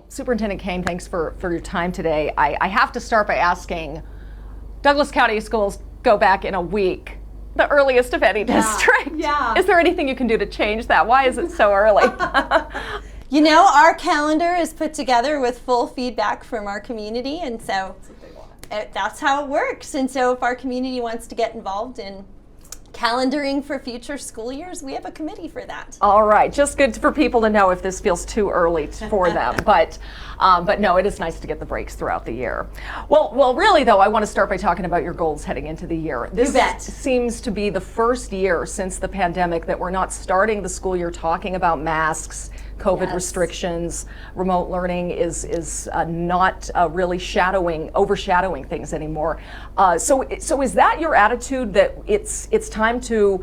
Superintendent Kane, thanks for your time today. I have to start by asking, Douglas County schools go back in a week, the earliest of any district. Yeah. Is there anything you can do to change that? Why is it so early? You know, our calendar is put together with full feedback from our community, and so that's how it works. And so if our community wants to get involved in calendaring for future school years, we have a committee for that. All right, just good for people to know if this feels too early for them. But no, it is nice to get the breaks throughout the year. Well, really though, I want to start by talking about your goals heading into the year. This seems to be the first year since the pandemic that we're not starting the school year talking about masks, COVID restrictions. Remote learning is not really overshadowing things anymore. So is that your attitude, that it's time to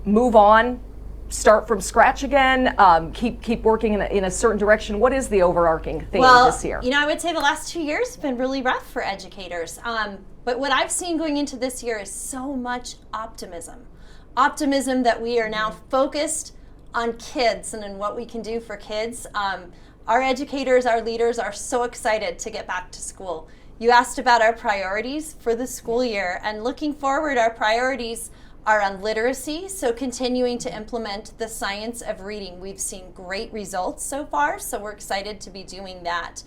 move on, start from scratch again, keep working in a certain direction? What is the overarching theme this year? You know, I would say the last 2 years have been really rough for educators. But what I've seen going into this year is so much optimism. Optimism that we are now focused on kids and on what we can do for kids. Our educators, our leaders are so excited to get back to school. You asked about our priorities for the school year, and looking forward, our priorities are on literacy, so continuing to implement the science of reading. We've seen great results so far, so we're excited to be doing that.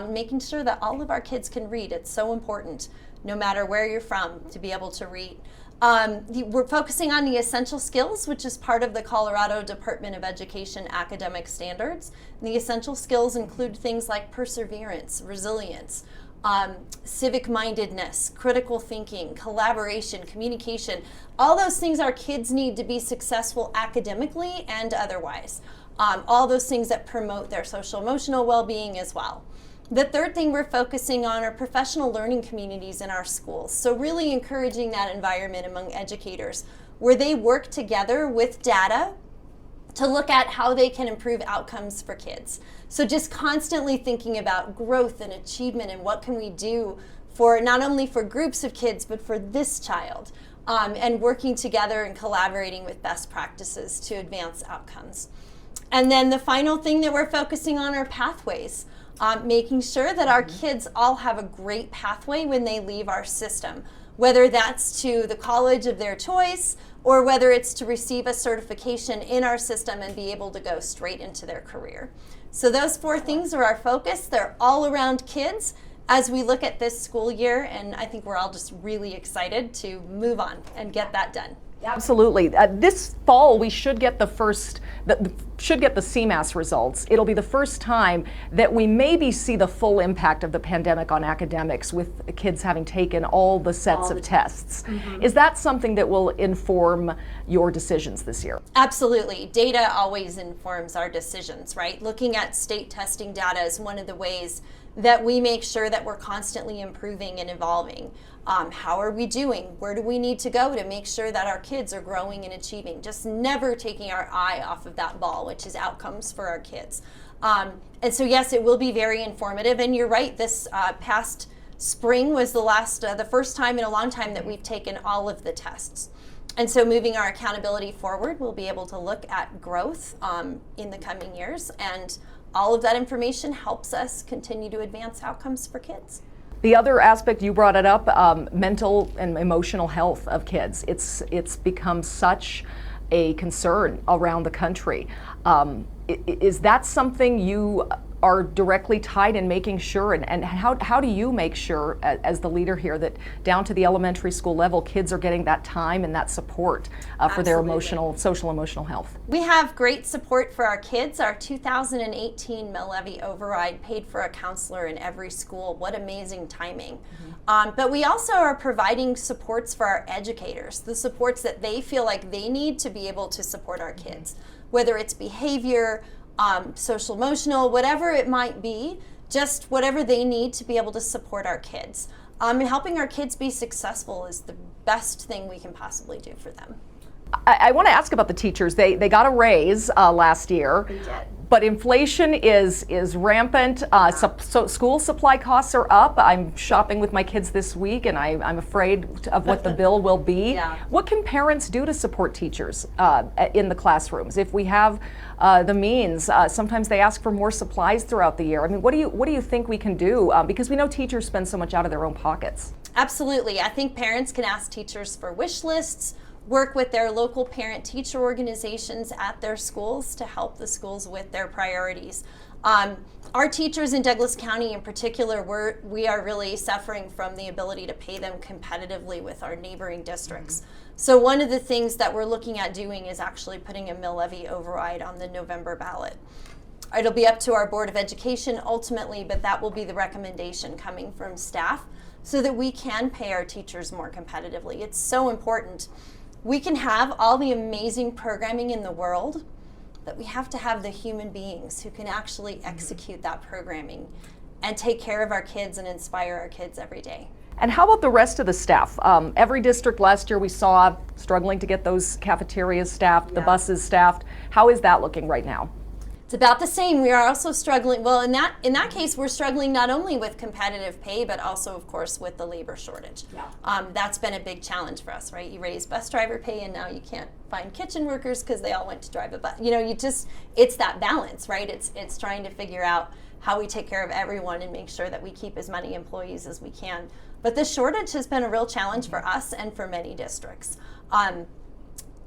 Making sure that all of our kids can read. It's so important, no matter where you're from, to be able to read. We're focusing on the essential skills, which is part of the Colorado Department of Education academic standards. And the essential skills include things like perseverance, resilience, civic-mindedness, critical thinking, collaboration, communication. All those things our kids need to be successful academically and otherwise. All those things that promote their social-emotional well-being as well. The third thing we're focusing on are professional learning communities in our schools. So really encouraging that environment among educators where they work together with data to look at how they can improve outcomes for kids. So just constantly thinking about growth and achievement and what can we do for not only for groups of kids, but for this child, and working together and collaborating with best practices to advance outcomes. And then the final thing that we're focusing on are pathways. Making sure that our kids all have a great pathway when they leave our system, whether that's to the college of their choice or whether it's to receive a certification in our system and be able to go straight into their career. So those 4 things are our focus. They're all around kids as we look at this school year, and I think we're all just really excited to move on and get that done. Absolutely. This fall, we should get the CMAS results. It'll be the first time that we maybe see the full impact of the pandemic on academics, with kids having taken all the sets of tests. Mm-hmm. Is that something that will inform your decisions this year? Absolutely. Data always informs our decisions, right? Looking at state testing data is one of the ways that we make sure that we're constantly improving and evolving. How are we doing? Where do we need to go to make sure that our kids are growing and achieving? Just never taking our eye off of that ball, which is outcomes for our kids. And so yes, it will be very informative. And you're right, this past spring was the first time in a long time that we've taken all of the tests. And so moving our accountability forward, we'll be able to look at growth in the coming years, and all of that information helps us continue to advance outcomes for kids. The other aspect, you brought it up, mental and emotional health of kids. It's become such a concern around the country. Is that something you are directly tied in making sure, and how do you make sure as the leader here that down to the elementary school level, kids are getting that time and that support for their social emotional health? We have great support for our kids. Our 2018 Levy override paid for a counselor in every school. What amazing timing. Mm-hmm. But we also are providing supports for our educators, the supports that they feel like they need to be able to support our kids, whether it's behavior, social emotional, whatever it might be, just whatever they need to be able to support our kids. And helping our kids be successful is the best thing we can possibly do for them. I want to ask about the teachers. They got a raise last year. They did. But inflation is rampant. So school supply costs are up. I'm shopping with my kids this week, and I'm afraid of what the bill will be. Yeah. What can parents do to support teachers in the classrooms? If we have the means, sometimes they ask for more supplies throughout the year. I mean, what do you think we can do? Because we know teachers spend so much out of their own pockets. Absolutely. I think parents can ask teachers for wish lists, work with their local parent-teacher organizations at their schools to help the schools with their priorities. Our teachers in Douglas County in particular, we are really suffering from the ability to pay them competitively with our neighboring districts. So one of the things that we're looking at doing is actually putting a mill levy override on the November ballot. It'll be up to our Board of Education ultimately, but that will be the recommendation coming from staff so that we can pay our teachers more competitively. It's so important. We can have all the amazing programming in the world, but we have to have the human beings who can actually execute that programming and take care of our kids and inspire our kids every day. And how about the rest of the staff? Every district last year we saw struggling to get those cafeterias staffed, the buses staffed. How is that looking right now? It's about the same. We are also struggling. Well, in that case, we're struggling not only with competitive pay, but also, of course, with the labor shortage. Yeah. That's been a big challenge for us, right? You raise bus driver pay, and now you can't find kitchen workers because they all went to drive a bus. It's that balance, right? It's trying to figure out how we take care of everyone and make sure that we keep as many employees as we can. But the shortage has been a real challenge for us and for many districts.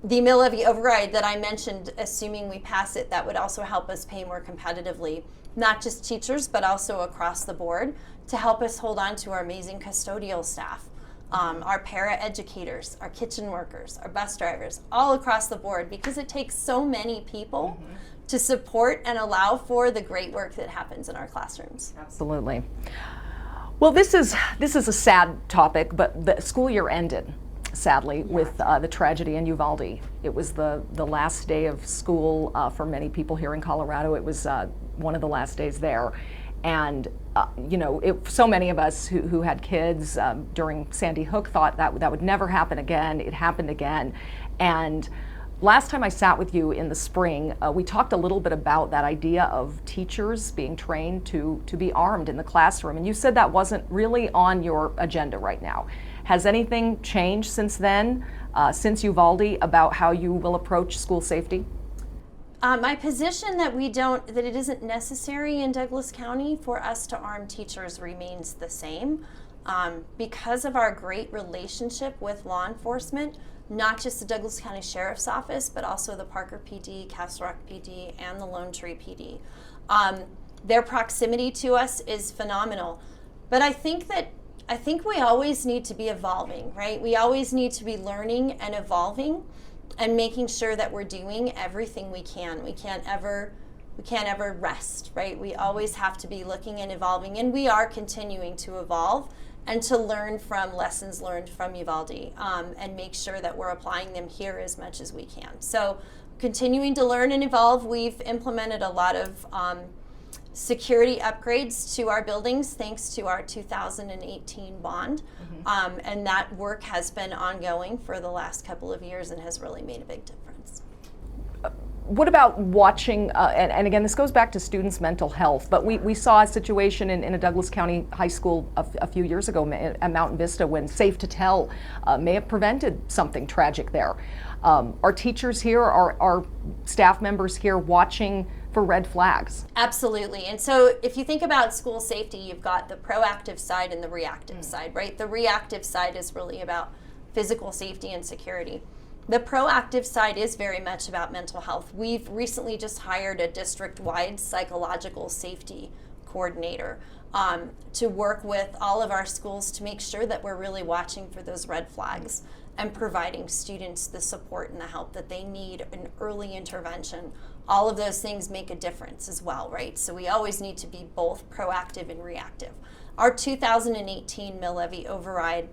The mill levy override that I mentioned, assuming we pass it, that would also help us pay more competitively, not just teachers, but also across the board, to help us hold on to our amazing custodial staff, our para-educators, our kitchen workers, our bus drivers, all across the board, because it takes so many people to support and allow for the great work that happens in our classrooms. Absolutely. Well, this is a sad topic, but the school year ended, sadly, with the tragedy in Uvalde. It was the last day of school for many people here in Colorado. It was one of the last days there. And, so many of us who had kids during Sandy Hook thought that would never happen again. It happened again. And last time I sat with you in the spring, we talked a little bit about that idea of teachers being trained to be armed in the classroom. And you said that wasn't really on your agenda right now. Has anything changed since then, since Uvalde, about how you will approach school safety? My position that it isn't necessary in Douglas County for us to arm teachers remains the same. Because of our great relationship with law enforcement, not just the Douglas County Sheriff's Office, but also the Parker PD, Castle Rock PD, and the Lone Tree PD. Their proximity to us is phenomenal. But I think we always need to be evolving, right? We always need to be learning and evolving and making sure that we're doing everything we can. We can't ever rest, right? We always have to be looking and evolving, and we are continuing to evolve and to learn from lessons learned from Uvalde and make sure that we're applying them here as much as we can. So continuing to learn and evolve, we've implemented a lot of security upgrades to our buildings thanks to our 2018 bond. And that work has been ongoing for the last couple of years and has really made a big difference. What about watching, and again, this goes back to students' mental health, but we saw a situation in a Douglas County high school a few years ago at Mountain Vista when Safe to Tell may have prevented something tragic there. Are teachers here, are staff members here watching for red flags? Absolutely. And so if you think about school safety, you've got the proactive side and the reactive side, right? The reactive side is really about physical safety and security. The proactive side is very much about mental health. We've recently just hired a district-wide psychological safety coordinator to work with all of our schools to make sure that we're really watching for those red flags and providing students the support and the help that they need in early intervention. All of those things make a difference as well, right? So we always need to be both proactive and reactive. Our 2018 mill levy override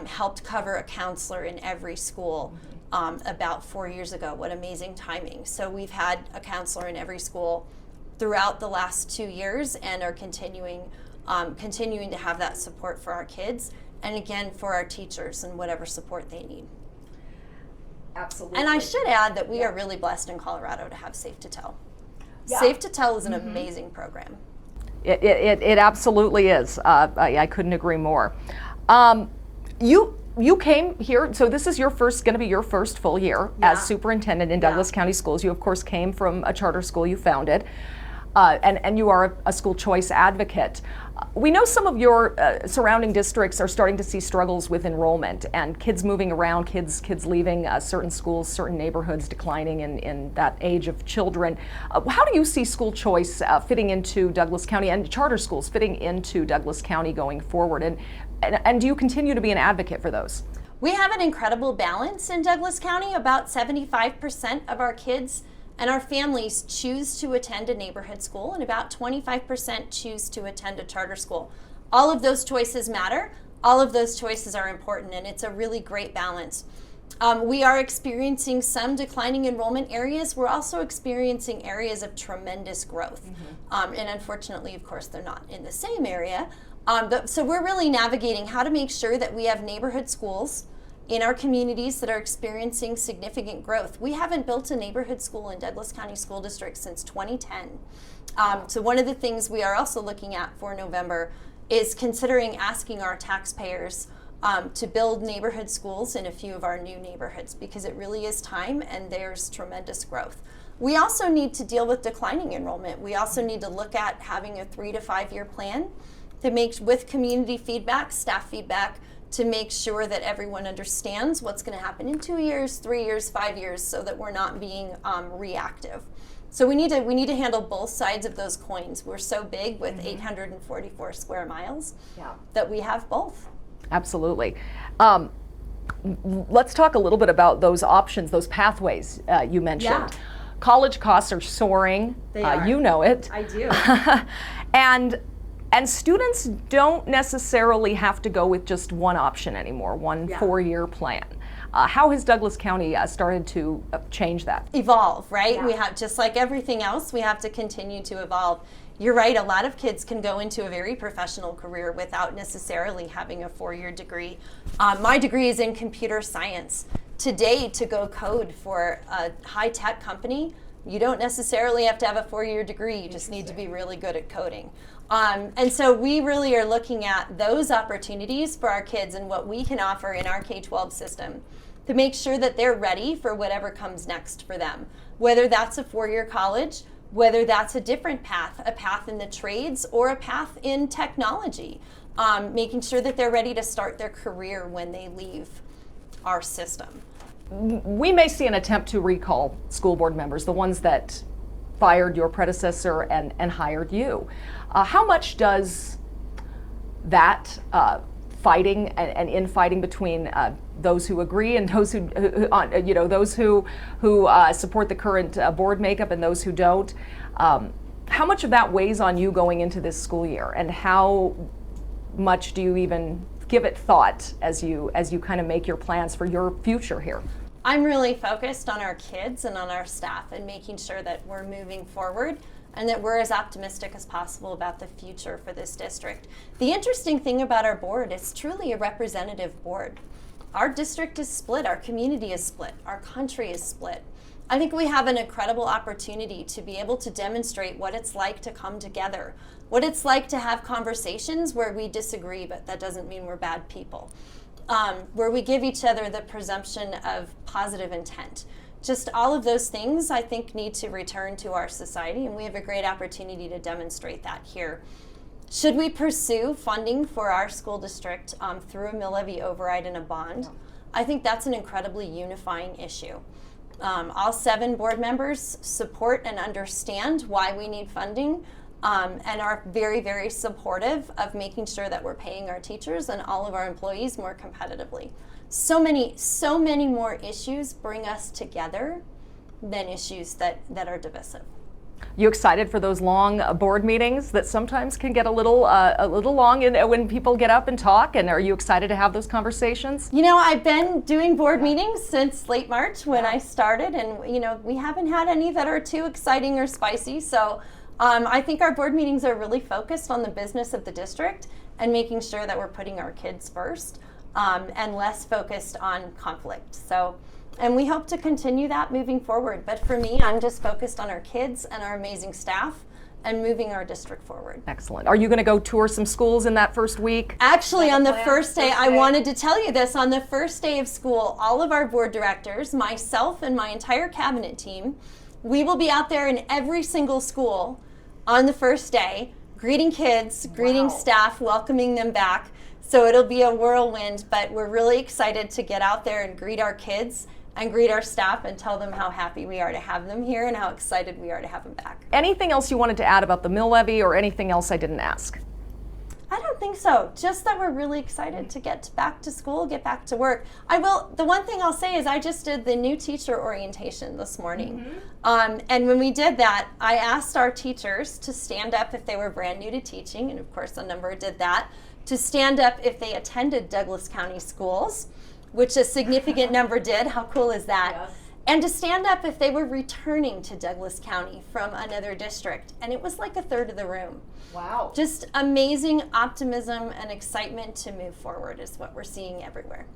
helped cover a counselor in every school about 4 years ago. What amazing timing. So we've had a counselor in every school throughout the last 2 years and are continuing to have that support for our kids and again for our teachers and whatever support they need. Absolutely. And I should add that we are really blessed in Colorado to have Safe to Tell. Safe to Tell is an amazing program. It absolutely is. I couldn't agree more. You came here, so this is going to be your first full year as superintendent in Douglas County Schools. You, of course, came from a charter school you founded, and you are a school choice advocate. We know some of your surrounding districts are starting to see struggles with enrollment and kids moving around, kids leaving certain schools, certain neighborhoods declining in that age of children. How do you see school choice fitting into Douglas County and charter schools fitting into Douglas County going forward? And do you continue to be an advocate for those? We have an incredible balance in Douglas County. About 75% of our kids and our families choose to attend a neighborhood school, and about 25% choose to attend a charter school. All of those choices matter. All of those choices are important, and it's a really great balance. We are experiencing some declining enrollment areas. We're also experiencing areas of tremendous growth. And unfortunately, of course, they're not in the same area. So we're really navigating how to make sure that we have neighborhood schools in our communities that are experiencing significant growth. We haven't built a neighborhood school in Douglas County School District since 2010. So one of the things we are also looking at for November is considering asking our taxpayers to build neighborhood schools in a few of our new neighborhoods, because it really is time and there's tremendous growth. We also need to deal with declining enrollment. We also need to look at having a 3 to 5 year plan to make, with community feedback, staff feedback, to make sure that everyone understands what's going to happen in 2 years, 3 years, 5 years, so that we're not being reactive. So we need to handle both sides of those coins. We're so big with 844 square miles that we have both. Absolutely. Let's talk a little bit about those options, those pathways you mentioned. College costs are soaring. They are. You know it. I do. And students don't necessarily have to go with just one option anymore, one 4-year plan. How has Douglas County started to change that? Evolve, right? We have, just like everything else, we have to continue to evolve. You're right, a lot of kids can go into a very professional career without necessarily having a 4-year degree. My degree is in computer science. Today, to go code for a high-tech company, you don't necessarily have to have a 4-year degree, you just need to be really good at coding. And so we really are looking at those opportunities for our kids and what we can offer in our K-12 system to make sure that they're ready for whatever comes next for them. Whether that's a 4-year college, whether that's a different path, a path in the trades or a path in technology, making sure that they're ready to start their career when they leave our system. We may see an attempt to recall school board members, the ones that fired your predecessor and hired you. How much does that fighting and infighting between those who agree and those who support the current board makeup and those who don't, how much of that weighs on you going into this school year, and how much do you even give it thought as you kind of make your plans for your future here? I'm really focused on our kids and on our staff and making sure that we're moving forward and that we're as optimistic as possible about the future for this district. The interesting thing about our board, it's truly a representative board. Our district is split, our community is split, our country is split. I think we have an incredible opportunity to be able to demonstrate what it's like to come together, what it's like to have conversations where we disagree, but that doesn't mean we're bad people. Where we give each other the presumption of positive intent. Just all of those things, I think, need to return to our society, and we have a great opportunity to demonstrate that here. Should we pursue funding for our school district through a mill levy override and a bond? I think that's an incredibly unifying issue. All 7 board members support and understand why we need funding, and are very, very supportive of making sure that we're paying our teachers and all of our employees more competitively. So many more issues bring us together than issues that are divisive. You excited for those long board meetings that sometimes can get a little long when people get up and talk? And are you excited to have those conversations? You know, I've been doing board meetings since late March when I started, and we haven't had any that are too exciting or spicy. So I think our board meetings are really focused on the business of the district and making sure that we're putting our kids first, and less focused on conflict. So And we hope to continue that moving forward. But for me, I'm just focused on our kids and our amazing staff and moving our district forward. Excellent. Are you going to go tour some schools in that first week? Actually, on the first day, I wanted to tell you this. On the first day of school, all of our board directors, myself and my entire cabinet team, we will be out there in every single school on the first day, greeting kids, greeting staff, welcoming them back. So it'll be a whirlwind, but we're really excited to get out there and greet our kids and greet our staff and tell them how happy we are to have them here and how excited we are to have them back. Anything else you wanted to add about the mill levy or anything else I didn't ask? I don't think so. Just that we're really excited to get back to school, get back to work. The one thing I'll say is I just did the new teacher orientation this morning. And when we did that, I asked our teachers to stand up if they were brand new to teaching, and of course a number did that, to stand up if they attended Douglas County schools, which a significant number did. How cool is that? Yes. And to stand up if they were returning to Douglas County from another district. And it was like a third of the room. Wow. Just amazing optimism and excitement to move forward is what we're seeing everywhere.